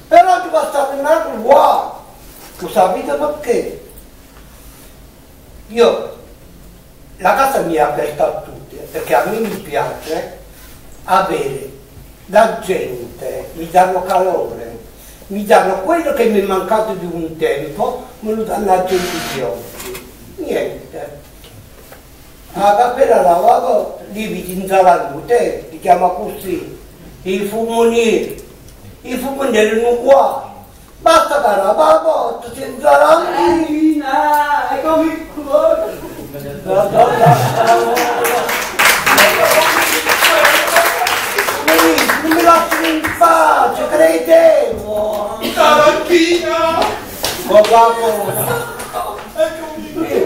Però ti va stato un altro uomo. Tu sapete perché? Io, la casa mia è aperta a tutti, perché a me mi piace avere la gente, mi danno calore, mi danno quello che mi è mancato di un tempo, me lo danno la gente di oggi. Niente. La cappella lavavo, lieviti in salute, si chiama così, i fumonieri. I fumonieri non uguali. Basta che la porta senza lampi. Eccomi il cuore. Non mi lasciano in pace, credevo. Tarantina. Papà,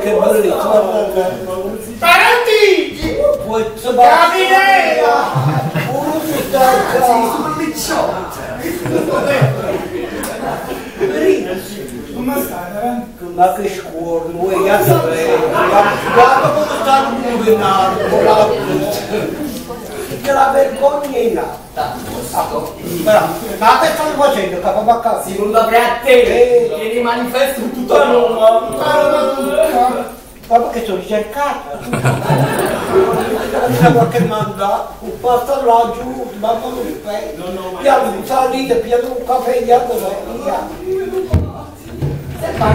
che bellissimo. Tarantini. Caminera. Uno si sta Sono picciotte. Come stai, Tarantino? ma che scuola, vuoi guarda come stanno muovendo che la vergogna è nata. Ma che stanno facendo, capabacca? Si non apre a te, che ne manifesta in tutta Roma. Ma perché sono ricercata? C'è qualche mandato, un posto là giù, ma non lo ripeto. Piano di salita, piano un caffè, via. Se fai,